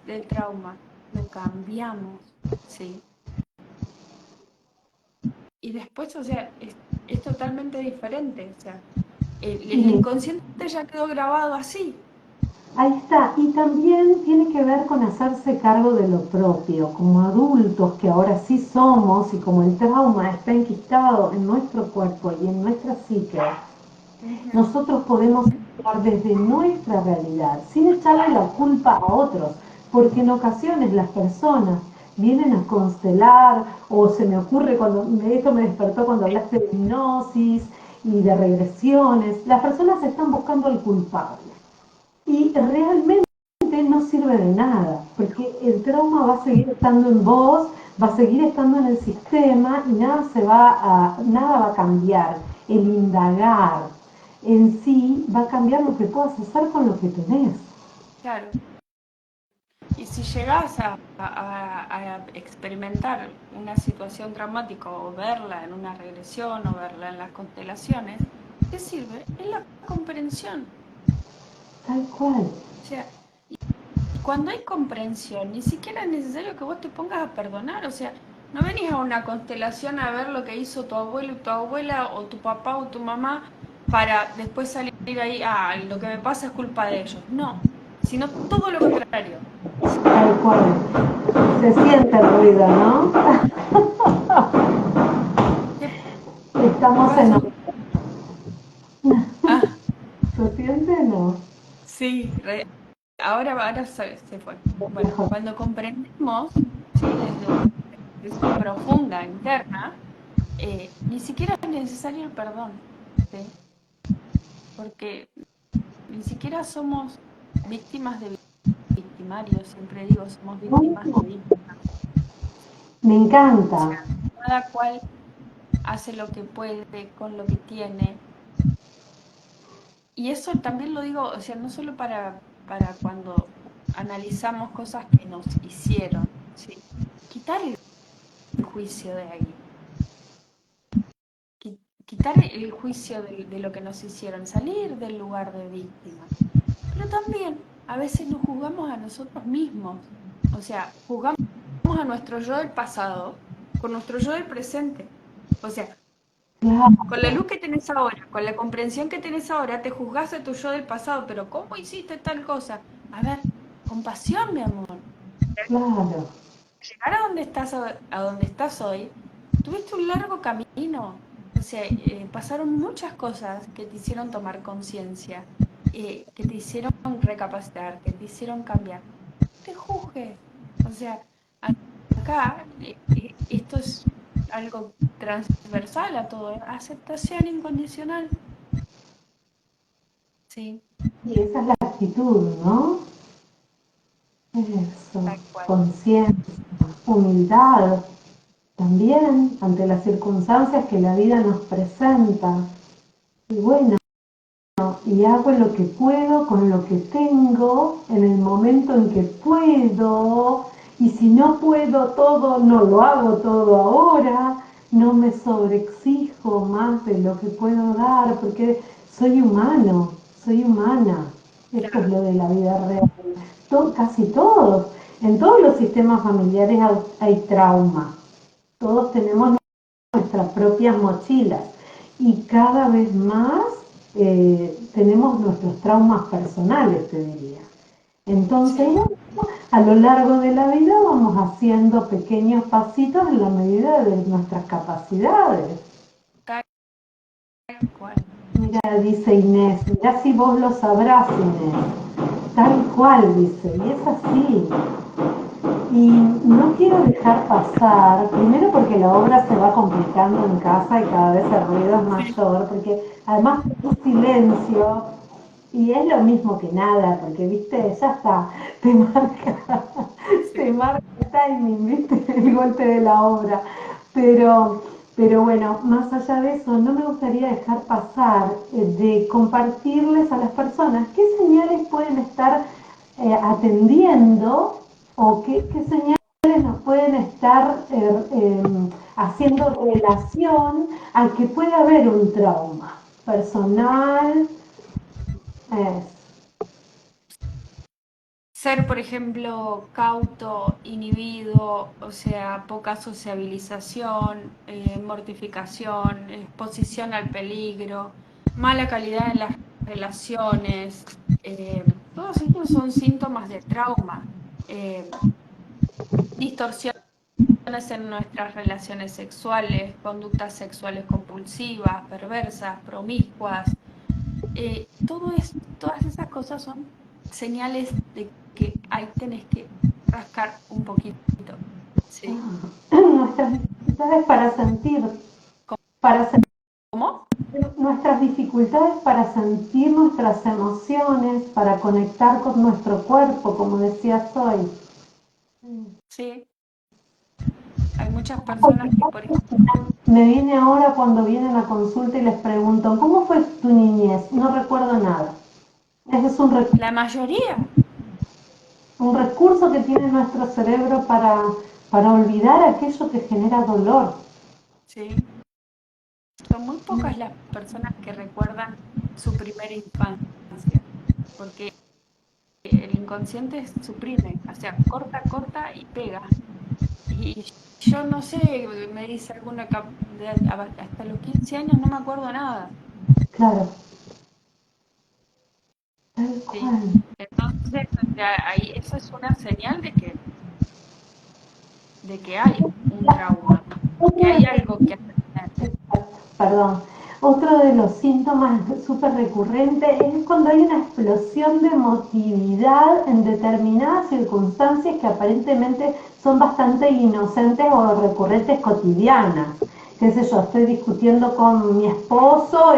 del trauma, lo cambiamos, ¿sí? Y después, o sea, es totalmente diferente, o sea, el Y inconsciente ya quedó grabado así. ahí está. Y también tiene que ver con hacerse cargo de lo propio, como adultos que ahora sí somos y como el trauma está enquistado en nuestro cuerpo y en nuestra psique, Ujú. nosotros podemos actuar desde nuestra realidad, sin echarle la culpa a otros, porque en ocasiones las personas vienen a constelar, o se me ocurre cuando esto me despertó cuando hablaste de hipnosis y de regresiones, las personas están buscando al culpable y realmente no sirve de nada, porque el trauma va a seguir estando en vos, va a seguir estando en el sistema y nada va a cambiar. El indagar en sí va a cambiar lo que puedas hacer con lo que tenés. Claro. Y si llegas a experimentar una situación traumática o verla en una regresión o verla en las constelaciones, ¿qué sirve? Es la comprensión. Tal cual. O sea, y cuando hay comprensión, ni siquiera es necesario que vos te pongas a perdonar. O sea, no venís a una constelación a ver lo que hizo tu abuelo y tu abuela o tu papá o tu mamá para después salir ahí, ah, lo que me pasa es culpa de ellos. No, sino todo lo contrario. Tal cual. Se siente el ruido, ¿no? ¿Qué Estamos en... pasó? Ah, ¿Se siente? No. sí, ahora se fue. Bueno, Mejor. cuando comprendemos, ¿sí? Desde una expresión profunda, interna, ni siquiera es necesario el perdón, ¿sí? Porque ni siquiera somos víctimas de victimarios, siempre digo, somos víctimas de No, víctimas. me O encanta. sea, cada cual hace lo que puede con lo que tiene. Y eso también lo digo, o sea, no solo para cuando analizamos cosas que nos hicieron, ¿sí? Quitar el juicio de ahí, quitar el juicio de lo que nos hicieron, salir del lugar de víctima. Pero también a veces nos juzgamos a nosotros mismos, o sea, juzgamos a nuestro yo del pasado con nuestro yo del presente. O sea, con la Claro, luz que tenés ahora, con la comprensión que tenés ahora, te juzgás a tu yo del pasado, pero ¿cómo hiciste tal cosa? A ver, compasión, mi amor. claro. Llegar a donde estás hoy, tuviste un largo camino. O sea, pasaron muchas cosas que te hicieron tomar conciencia, que te hicieron recapacitar, que te hicieron cambiar. No te juzgues. O sea, acá esto es algo transversal a todo, ¿eh? Aceptación incondicional. Sí, Y esa es la actitud, ¿no? Eso, tal cual. conciencia, humildad, también ante las circunstancias que la vida nos presenta. Y bueno, y hago lo que puedo con lo que tengo en el momento en que puedo. Y si no puedo todo, no lo hago todo ahora. No me sobreexijo más de lo que puedo dar, porque soy humano, soy humana. Esto es Claro, lo de la vida real. Casi todos, en todos los sistemas familiares hay trauma. Todos tenemos nuestras propias mochilas y cada vez más tenemos nuestros traumas personales, te diría. Entonces, sí, bueno, a lo largo de la vida vamos haciendo pequeños pasitos en la medida de nuestras capacidades. tal cual. Mira, dice Inés, mirá si vos lo sabrás, Inés. Tal cual, dice, y es así. Y no quiero dejar pasar, primero porque la obra se va complicando en casa y cada vez el ruido es Sí, mayor, porque además es silencio y es lo mismo que nada, porque viste, ya está, te sí. marca el timing, viste, el golpe de la obra. Pero, pero bueno, más allá de eso, no me gustaría dejar pasar de compartirles a las personas qué señales pueden estar atendiendo o qué señales nos pueden estar haciendo relación a que puede haber un trauma personal. Es, Ser, por ejemplo, cauto, inhibido, o sea, poca sociabilización, mortificación, exposición al peligro, mala calidad en las relaciones, todos estos son síntomas de trauma. Eh, Distorsiones en nuestras relaciones sexuales, conductas sexuales compulsivas, perversas, promiscuas, todas esas cosas son señales de que ahí tenés que rascar un poquito, ¿sí? nuestras dificultades para sentir ¿Cómo? nuestras dificultades para sentir nuestras emociones, para conectar con nuestro cuerpo, como decías hoy. Sí, hay muchas personas que, por ejemplo, Me viene ahora cuando vienen a consulta y les pregunto, ¿cómo fue tu niñez? No recuerdo nada. Ese es la mayoría, un recurso que tiene nuestro cerebro para olvidar aquello que genera dolor. ¿sí? Son muy pocas las personas que recuerdan su primera infancia, porque el inconsciente suprime, o sea, corta, corta y pega. Y yo no sé, me dice alguna, hasta los 15 años no me acuerdo nada, Claro, tal ¿sí? cual. Entonces, o sea, ahí eso es una señal de que hay un trauma, que Otro hay de algo que atender. perdón, otro de los síntomas súper recurrentes es cuando hay una explosión de emotividad en determinadas circunstancias que aparentemente son bastante inocentes o recurrentes cotidianas. Qué sé yo, estoy discutiendo con mi esposo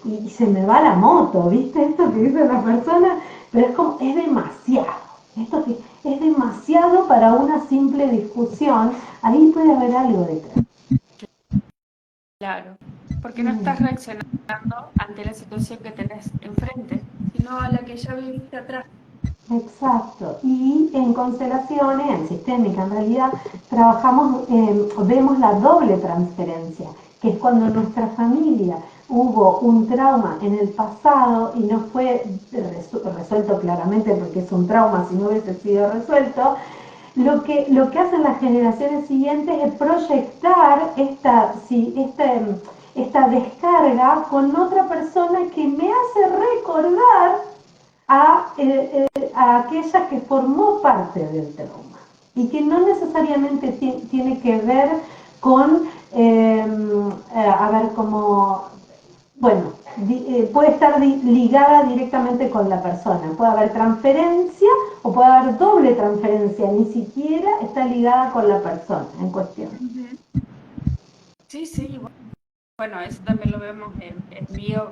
y se me va la moto, ¿viste? Esto que dice la persona, pero es como, es demasiado. Esto que es demasiado para una simple discusión, ahí puede haber algo detrás. Claro, porque no estás Mm. reaccionando ante la situación que tenés enfrente, sino a la que ya viviste atrás. Exacto. Y en constelaciones, en sistémica en realidad, trabajamos, vemos la doble transferencia, que es cuando en nuestra familia hubo un trauma en el pasado y no fue resuelto claramente porque es un trauma si no hubiese sido resuelto, lo que hacen las generaciones siguientes es proyectar esta descarga con otra persona que me hace recordar a aquella que formó parte del trauma y que no necesariamente tiene que ver con, a ver, como, bueno, puede estar ligada directamente con la persona. Puede haber transferencia o puede haber doble transferencia, ni siquiera está ligada con la persona en cuestión. Ujú. Sí, sí, bueno, eso también lo vemos en bio,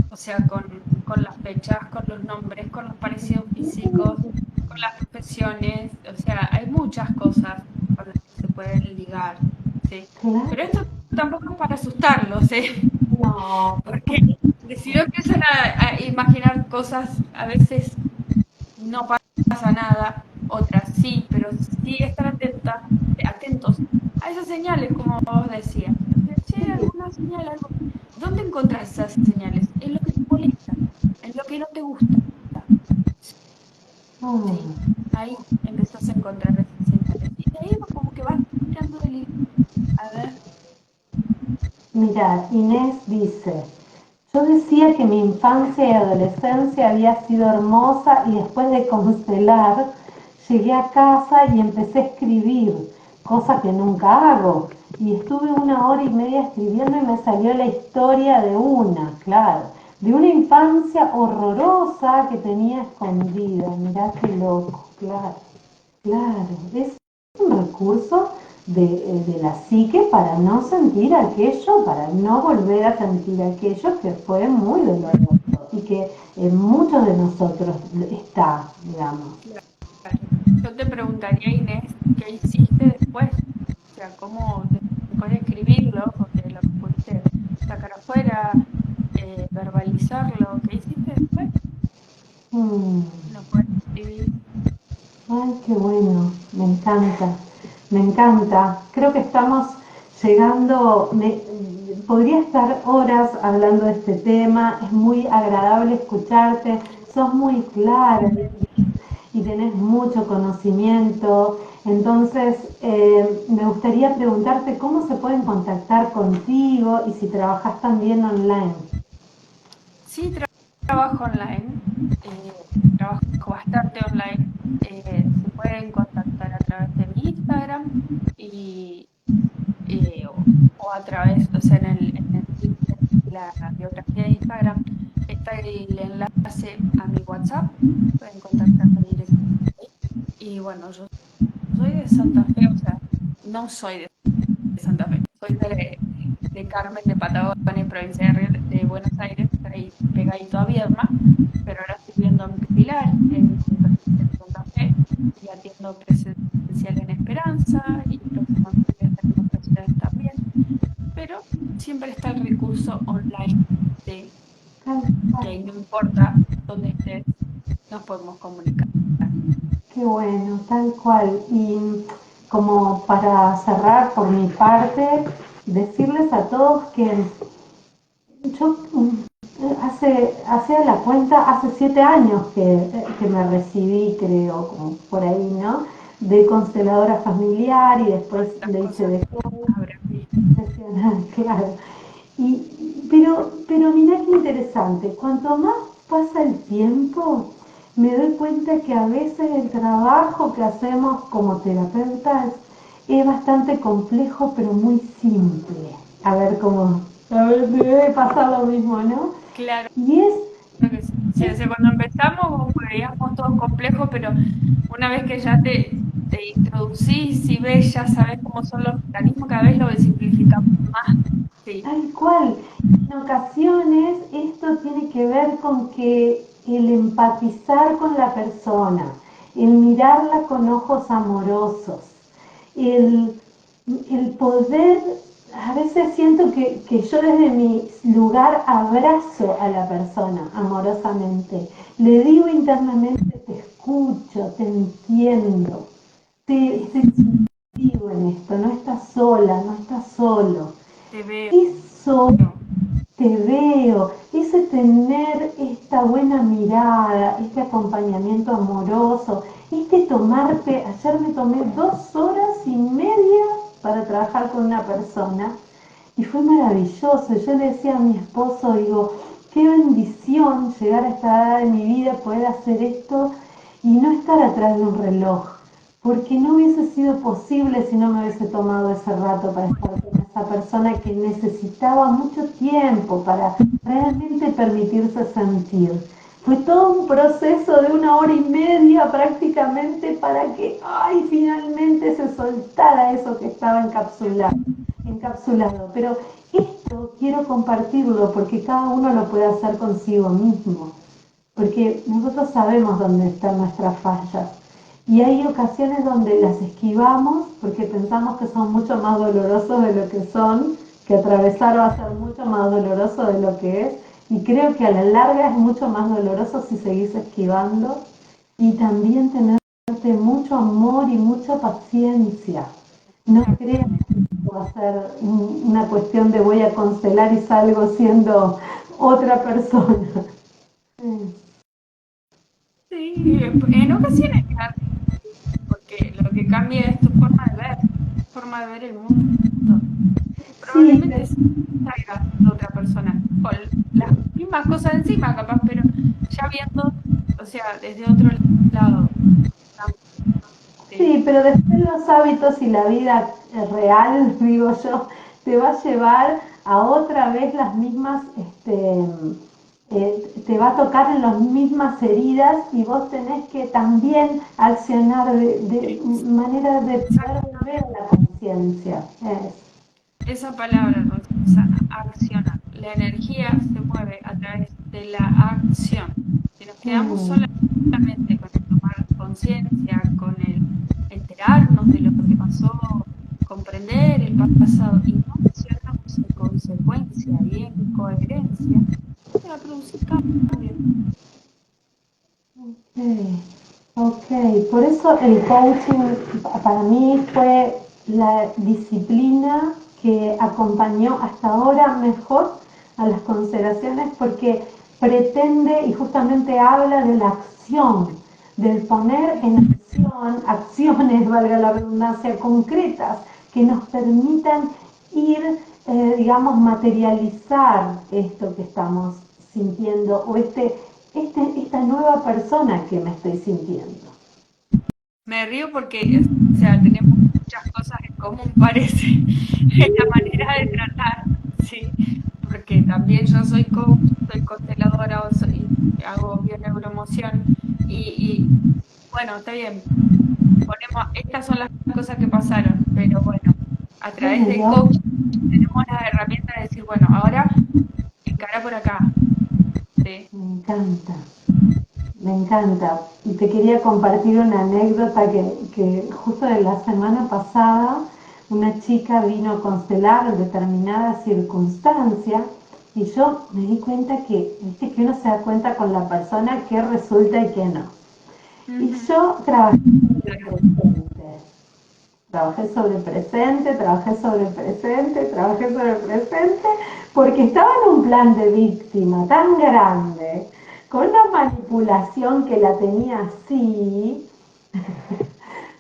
o sea, con las fechas, con los nombres, con los parecidos físicos, con las profesiones, o sea, hay muchas cosas con las que se pueden ligar, ¿sí? Pero Claro. esto tampoco es para asustarlos, ¿sí? No, Porque si no empiezan a imaginar cosas, a veces no pasa nada, otras sí, pero sí estar atentos a esas señales, como vos decías. Si hay alguna señal, algo, ¿dónde encontrás esas señales? En lo que te molesta, en lo que no te gusta. Sí, mm, ahí empezás a encontrar esas señales. Y de ahí como que vas tirando del hilo. A ver, mirad, Inés dice, yo decía que mi infancia y adolescencia había sido hermosa y después de constelar llegué a casa y empecé a escribir, cosa que nunca hago. Y estuve 1 hora y media escribiendo y me salió la historia de claro, de una infancia horrorosa que tenía escondida. Mirá qué loco, claro, claro. Es un recurso de la psique para no sentir aquello, para no volver a sentir aquello que fue muy doloroso y que en muchos de nosotros está, digamos. claro. Yo te preguntaría, Inés, ¿qué hiciste después? O sea, ¿cómo después de escribirlo, porque lo pudiste sacar afuera, verbalizarlo, ¿qué hiciste después? Mm, Lo puedes escribir. ay, qué bueno, me encanta, me encanta. Creo que estamos llegando, podría estar horas hablando de este tema, es muy agradable escucharte, sos muy clara y tenés mucho conocimiento. Entonces, me gustaría preguntarte cómo se pueden contactar contigo y si trabajas también online. Sí, trabajo online, eh, trabajo bastante online. Se pueden contactar a través de mi Instagram y, o a través, o sea, en el link de la biografía de Instagram está el enlace a mi WhatsApp. Pueden contactarme directamente ahí. Y bueno, yo soy de Santa Fe, o sea, no soy de Santa Fe, soy de Carmen, de Patagonia, provincia de Buenos Aires, ahí pegadito a Viedma, pero ahora estoy viviendo en Pilar, en provincia de Santa Fe, y atiendo presencial en Esperanza, y próximamente voy a estar en otras ciudades también, pero siempre está el recurso online, ¿sí? Tal Que cual. ahí no importa dónde estés, nos podemos comunicar. Qué bueno, tal cual. Y como para cerrar por mi parte, decirles a todos que yo hace la cuenta, hace 7 años que me recibí, creo, como por ahí, ¿no? De consteladora familiar y después ¿Cuántas le hice cosas de coach habrás visto? profesional, claro. Pero mira qué interesante, cuanto más pasa el tiempo, me doy cuenta que a veces el trabajo que hacemos como terapeutas es bastante complejo, pero muy simple. A ver cómo, a ver si debe pasar lo mismo, ¿no? Claro Y que sí. Sí, o sea, cuando empezamos como que veíamos todo complejo, pero una vez que ya te introducís y ves, ya sabes cómo son los mecanismos, cada vez lo simplificamos más. Sí, tal cual. En ocasiones esto tiene que ver con que el empatizar con la persona, el mirarla con ojos amorosos, el, el poder a veces siento que yo desde mi lugar abrazo a la persona amorosamente. Le digo internamente, te escucho, te entiendo, Sí, te digo en esto, no estás sola, no estás solo. te veo. Eso te veo, ese tener esta buena mirada, este acompañamiento amoroso, este tomarte, ayer me tomé 2 horas y media para trabajar con una persona y fue maravilloso. Yo le decía a mi esposo, digo, qué bendición llegar a esta edad de mi vida, poder hacer esto y no estar atrás de un reloj, porque no hubiese sido posible si no me hubiese tomado ese rato para estar con esa persona que necesitaba mucho tiempo para realmente permitirse sentir. Fue todo un proceso de 1 hora y media prácticamente para que, ay, finalmente se soltara eso que estaba encapsulado. Pero esto quiero compartirlo porque cada uno lo puede hacer consigo mismo, porque nosotros sabemos dónde están nuestras fallas y hay ocasiones donde las esquivamos porque pensamos que son mucho más dolorosos de lo que son, que atravesar va a ser mucho más doloroso de lo que es, y creo que a la larga es mucho más doloroso si seguís esquivando, y también tenerte mucho amor y mucha paciencia. No creas Exactamente. que va a ser una cuestión de voy a constelar y salgo siendo otra persona. Sí, en ocasiones, claro, porque lo que cambia es tu forma de ver el mundo. Sí, Probablemente sí salgas de otra persona, con las mismas cosas encima, capaz, pero ya viendo, o sea, desde otro lado. Sí, sí, pero después los hábitos y la vida real, digo yo, te va a llevar a otra vez las mismas, te va a tocar en las mismas heridas y vos tenés que también accionar de manera de poder volver a la conciencia. esa palabra, Roxana, accionar. La energía se mueve a través de la acción. Si nos quedamos Mm, solamente con el tomar conciencia, con el enterarnos de lo que pasó, comprender el pasado y no accionamos en consecuencia y en coherencia, no se va a producir cambio. ok, ok, por eso el coaching para mí fue la disciplina que acompañó hasta ahora mejor a las constelaciones porque pretende y justamente habla de la acción, del poner en acción acciones, valga la redundancia, concretas que nos permitan ir, digamos, materializar esto que estamos sintiendo o esta nueva persona que me estoy sintiendo. Me río porque, o sea, tenemos muchas cosas en común, parece, en la manera de tratar, ¿sí? Porque también yo soy coach, soy consteladora y hago bioneuroemoción y bueno, está bien, ponemos, estas son las cosas que pasaron, pero bueno, a través del Pero coach tenemos las herramientas de decir, bueno, ahora encara por acá, ¿sí? me encanta, me encanta. Y te quería compartir una anécdota que justo de la semana pasada una chica vino a constelar en determinada circunstancia y yo me di cuenta que, viste que uno se da cuenta con la persona que resulta y que no. Y Ujú, yo trabajé sobre claro. presente. Trabajé sobre presente, trabajé sobre presente, trabajé sobre presente, porque estaba en un plan de víctima tan grande, con una manipulación que la tenía así,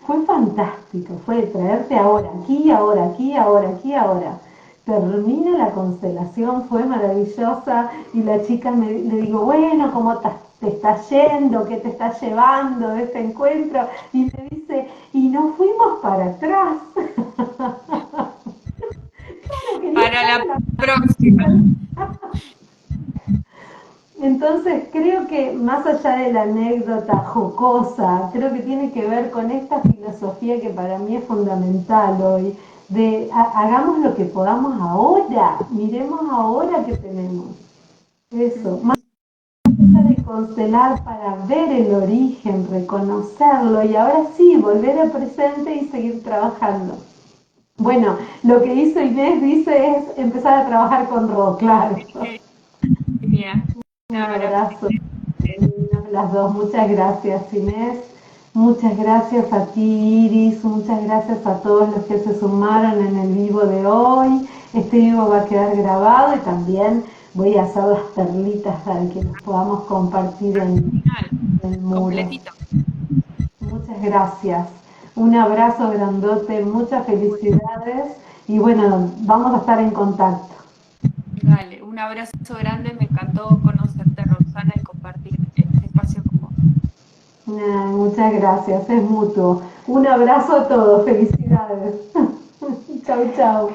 fue fantástico, fue traerte ahora, aquí, ahora, aquí, ahora, aquí, ahora. Termina la constelación, fue maravillosa y la chica le digo, bueno, ¿cómo te está yendo? ¿Qué te está llevando de este encuentro? Y me dice, y nos fuimos para atrás. Claro, quería Para estar la en la próxima. Entonces creo que más allá de la anécdota jocosa, creo que tiene que ver con esta filosofía que para mí es fundamental hoy, de hagamos lo que podamos ahora, miremos ahora que tenemos. Eso, más Ujú. allá de constelar para ver el origen, reconocerlo y ahora sí, volver al presente y seguir trabajando. Bueno, lo que hizo Inés, dice, es empezar a trabajar con Ro, claro. Genial. Un Un abrazo. abrazo. Las dos, muchas gracias Inés, muchas gracias a ti Iris, muchas gracias a todos los que se sumaron en el vivo de hoy. Este vivo va a quedar grabado y también voy a hacer las perlitas para que los podamos compartir en Genial. el muro. Completito. Muchas gracias, un abrazo grandote, muchas felicidades y bueno, vamos a estar en contacto. Dale, un abrazo grande. Me encantó conocerte, Roxana, y compartir este espacio con vos. Muchas gracias, es mutuo. Un abrazo a todos, felicidades. Chau, chau.